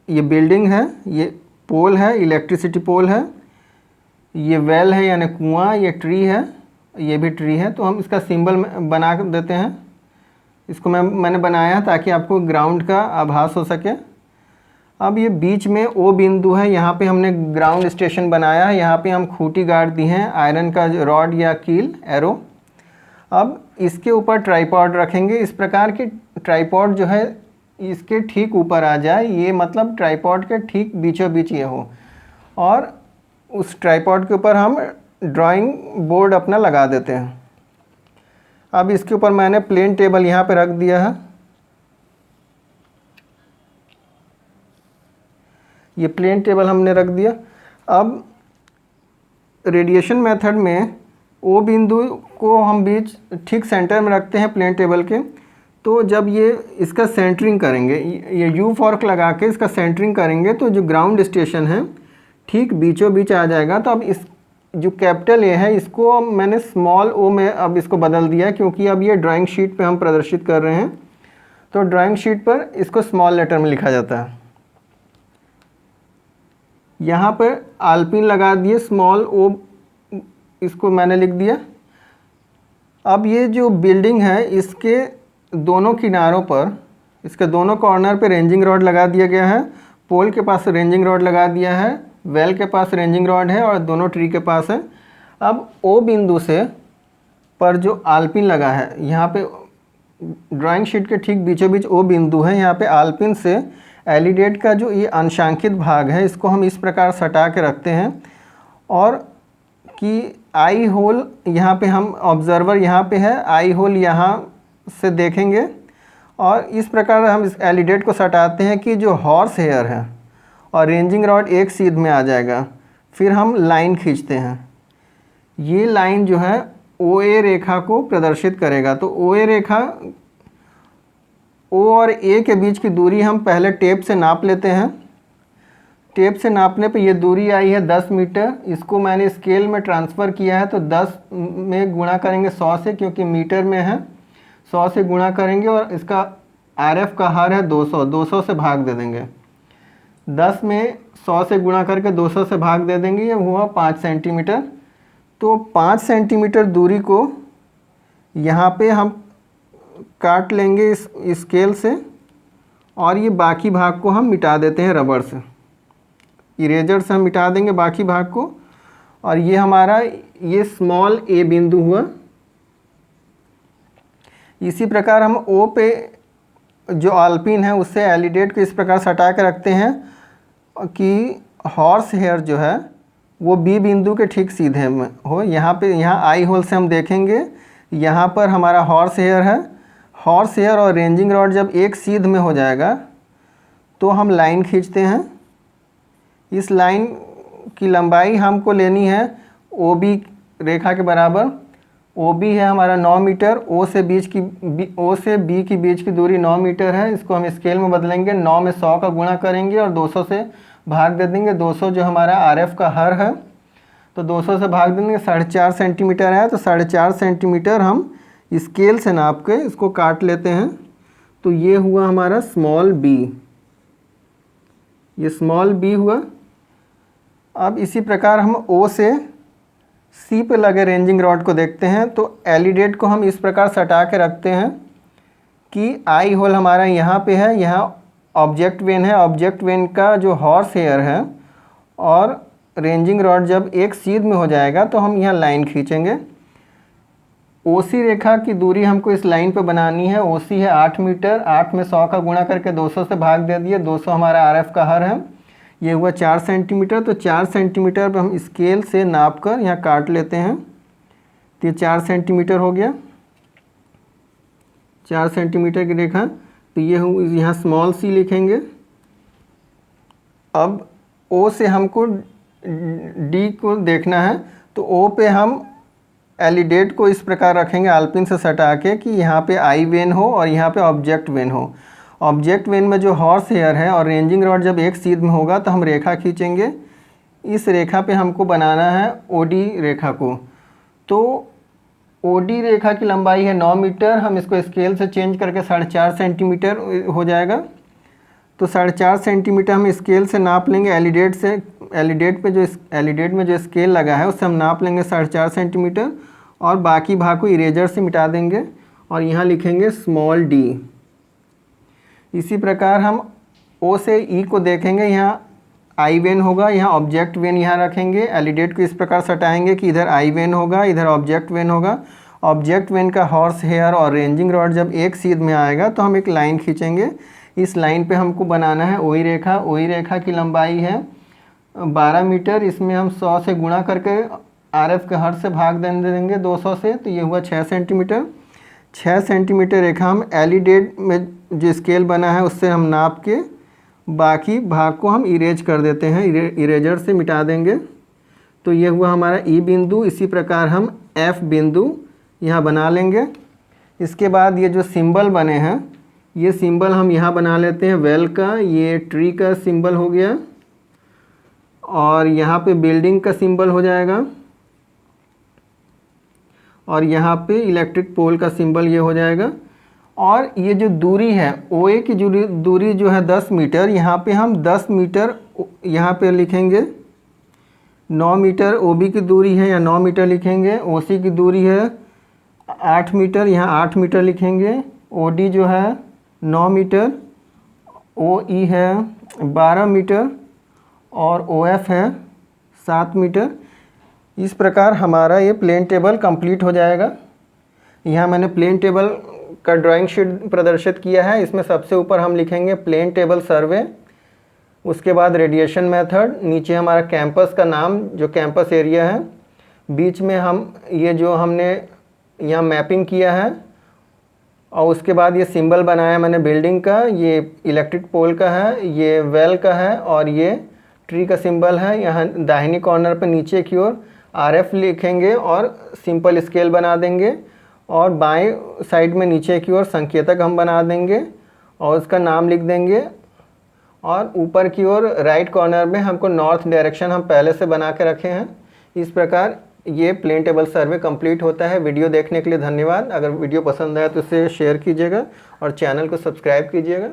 ये बिल्डिंग है, ये पोल है, इलेक्ट्रिसिटी पोल है, ये वेल है यानी कुआं, ये ट्री है, ये भी ट्री है। तो हम इसका सिंबल बना देते हैं। इसको मैंने बनाया ताकि आपको ग्राउंड का आभास हो सके। अब ये बीच में ओ बिंदु है, यहाँ पे हमने ग्राउंड स्टेशन बनाया है। यहाँ पे हम खूंटी गाड़ दी हैं, आयरन का रॉड या कील एरो। अब इसके ऊपर ट्राइपॉड रखेंगे। इस प्रकार के ट्राइपॉड जो है इसके ठीक ऊपर आ जाए, ये मतलब ट्राइपॉड के ठीक बीचों बीच ये हो, और उस ट्राइपॉड के ऊपर हम ड्राइंग बोर्ड अपना लगा देते हैं। अब इसके ऊपर मैंने प्लेन टेबल यहाँ पे रख दिया है। ये प्लेन टेबल हमने रख दिया। अब रेडिएशन मेथड में ओ बिंदु को हम बीच ठीक सेंटर में रखते हैं प्लेन टेबल के। तो जब ये इसका सेंटरिंग करेंगे, ये यू फॉर्क लगा के इसका सेंटरिंग करेंगे, तो जो ग्राउंड स्टेशन है ठीक बीचों बीच आ जाएगा। तो अब इस जो कैपिटल ए है इसको मैंने स्मॉल ओ में अब इसको बदल दिया, क्योंकि अब ये ड्राइंग शीट पे हम प्रदर्शित कर रहे हैं। तो ड्राइंग शीट पर इसको स्मॉल लेटर में लिखा जाता है। यहाँ पर आल्पिन लगा दिए, स्मॉल ओ इसको मैंने लिख दिया। अब ये जो बिल्डिंग है इसके दोनों किनारों पर, इसके दोनों कॉर्नर पे रेंजिंग रॉड लगा दिया गया है। पोल के पास रेंजिंग रॉड लगा दिया है, वेल के पास रेंजिंग रॉड है और दोनों ट्री के पास है। अब ओ बिंदु से पर जो आल्पिन लगा है, यहाँ पे ड्राइंग शीट के ठीक बीचों बीच ओ बिंदु है, यहाँ पे आल्पिन से एलिडेट का जो ये अंशांकित भाग है इसको हम इस प्रकार सटा के रखते हैं, और कि आई होल यहाँ पे हम ऑब्जर्वर यहाँ पे है, आई होल यहाँ से देखेंगे, और इस प्रकार हम इस एलिडेट को सटाते हैं कि जो हॉर्स हेयर है और रेंजिंग रॉड एक सीध में आ जाएगा। फिर हम लाइन खींचते हैं। ये लाइन जो है ओ ए रेखा को प्रदर्शित करेगा। तो ओ ए रेखा, ओ और ए के बीच की दूरी हम पहले टेप से नाप लेते हैं। टेप से नापने पे ये दूरी आई है 10 मीटर। इसको मैंने स्केल में ट्रांसफ़र किया है, तो 10 में गुणा करेंगे 100 से, क्योंकि मीटर में है। 100 से गुणा करेंगे और इसका RF का हर है 200, 200 से भाग दे देंगे। 10 में 100 से गुणा करके 200 से भाग दे देंगे, ये हुआ 5 सेंटीमीटर। तो 5 सेंटीमीटर दूरी को यहाँ पे हम काट लेंगे इस स्केल से, और ये बाकी भाग को हम मिटा देते हैं रबड़ से, इरेजर से हम मिटा देंगे बाकी भाग को। और ये हमारा ये स्मॉल ए बिंदु हुआ। इसी प्रकार हम ओ पे जो आल्पिन है उससे एलिडेट को इस प्रकार सटा के रखते हैं कि हॉर्स हेयर जो है वो बी बिंदु के ठीक सीधे में हो। यहाँ पे यहाँ आई होल से हम देखेंगे, यहाँ पर हमारा हॉर्स हेयर है। हॉर्स हेयर और रेंजिंग रॉड जब एक सीध में हो जाएगा तो हम लाइन खींचते हैं। इस लाइन की लंबाई हमको लेनी है ओ बी रेखा के बराबर। ओ बी है हमारा 9 मीटर। ओ से बी की बीच की दूरी 9 मीटर है। इसको हम स्केल में बदलेंगे, 9 में 100 का गुणा करेंगे और 200 से भाग दे देंगे। 200 जो हमारा RF का हर है, तो 200 से भाग देंगे, 4.5 सेंटीमीटर है। तो 4.5 सेंटीमीटर हम स्केल से नाप के इसको काट लेते हैं। तो ये हुआ हमारा स्मॉल बी, ये स्मॉल बी हुआ। अब इसी प्रकार हम ओ से सी पे लगे रेंजिंग रॉड को देखते हैं। तो एलिडेट को हम इस प्रकार सटा के रखते हैं कि आई होल हमारा यहाँ पे है, यहाँ ऑब्जेक्ट वेन है। ऑब्जेक्ट वेन का जो हॉर्स हेयर है और रेंजिंग रॉड जब एक सीध में हो जाएगा तो हम यहाँ लाइन खींचेंगे। ओसी रेखा की दूरी हमको इस लाइन पे बनानी है। ओसी है 8 मीटर। 8 में 100 का गुणा करके 200 से भाग दे दिए। 200 हमारा RF का हर है, ये हुआ 4 सेंटीमीटर। तो 4 सेंटीमीटर पर हम स्केल से नाप कर यहाँ काट लेते हैं। तो ये 4 सेंटीमीटर हो गया, 4 सेंटीमीटर की रेखा। तो ये यहाँ स्मॉल सी लिखेंगे। अब ओ से हमको डी को देखना है, तो ओ पे हम एलिडेट को इस प्रकार रखेंगे आल्पिन से सटा के कि यहाँ पे आई वेन हो और यहाँ पे ऑब्जेक्ट वेन हो। ऑब्जेक्ट वेन में जो हॉर्स हेयर है और रेंजिंग रॉड जब एक सीध में होगा तो हम रेखा खींचेंगे। इस रेखा पे हमको बनाना है ओडी रेखा को। तो ओडी रेखा की लंबाई है 9 मीटर। हम इसको स्केल से चेंज करके 4.5 सेंटीमीटर हो जाएगा। तो 4.5 सेंटीमीटर हम स्केल से नाप लेंगे। एलिडेट में जो स्केल लगा है उससे हम नाप लेंगे 4.5 सेंटीमीटर और बाकी भाग को इरेजर से मिटा देंगे और यहाँ लिखेंगे स्मॉल d। इसी प्रकार हम O से E को देखेंगे, यहाँ आई वेन होगा, यहाँ ऑब्जेक्ट वेन यहाँ रखेंगे। एलिडेट को इस प्रकार सटाएंगे कि इधर आई वेन होगा, इधर ऑब्जेक्ट वेन होगा। ऑब्जेक्ट वेन का हॉर्स हेयर और रेंजिंग रॉड जब एक सीध में आएगा तो हम एक लाइन खींचेंगे। इस लाइन पे हमको बनाना है OE रेखा। OE रेखा की लंबाई है 12 मीटर। इसमें हम 100 से गुणा करके RF के हर से भाग देंगे 200 से, तो ये हुआ 6 सेंटीमीटर। 6 सेंटीमीटर रेखा हम एलिडेट में जो स्केल बना है उससे हम नाप के बाकी भाग को हम इरेज कर देते हैं, इरेजर से मिटा देंगे। तो ये हुआ हमारा E बिंदु। इसी प्रकार हम F बिंदु यहाँ बना लेंगे। इसके बाद ये जो सिंबल बने हैं, ये सिंबल हम यहाँ बना लेते हैं वेल का। ये ट्री का सिंबल हो गया और यहाँ पे बिल्डिंग का सिंबल हो जाएगा और यहाँ पे इलेक्ट्रिक पोल का सिंबल ये हो जाएगा। और ये जो दूरी है OA की दूरी जो है 10 मीटर, यहाँ पे हम 10 मीटर यहाँ पे लिखेंगे। 9 मीटर OB की दूरी है, या 9 मीटर लिखेंगे। OC की दूरी है 8 मीटर, यहाँ 8 मीटर लिखेंगे। OD जो है 9 मीटर, OE है 12 मीटर और OF है 7 मीटर। इस प्रकार हमारा ये प्लेन टेबल कंप्लीट हो जाएगा। यहाँ मैंने प्लेन टेबल का ड्राइंग शीट प्रदर्शित किया है। इसमें सबसे ऊपर हम लिखेंगे प्लेन टेबल सर्वे, उसके बाद रेडिएशन मेथड, नीचे हमारा कैंपस का नाम जो कैंपस एरिया है, बीच में हम ये जो हमने यहाँ मैपिंग किया है और उसके बाद ये सिंबल बनाया मैंने बिल्डिंग का, ये इलेक्ट्रिक पोल का है, ये वेल का है और ये ट्री का सिंबल है। यहाँ दाहिनी कॉर्नर पे नीचे की ओर RF लिखेंगे और सिंपल स्केल बना देंगे और बाएं साइड में नीचे की ओर संकेतक हम बना देंगे और उसका नाम लिख देंगे। और ऊपर की ओर राइट कॉर्नर में हमको नॉर्थ डायरेक्शन हम पहले से बना के रखे हैं। इस प्रकार ये प्लेन टेबल सर्वे कंप्लीट होता है। वीडियो देखने के लिए धन्यवाद। अगर वीडियो पसंद आया तो इसे शेयर कीजिएगा और चैनल को सब्सक्राइब कीजिएगा।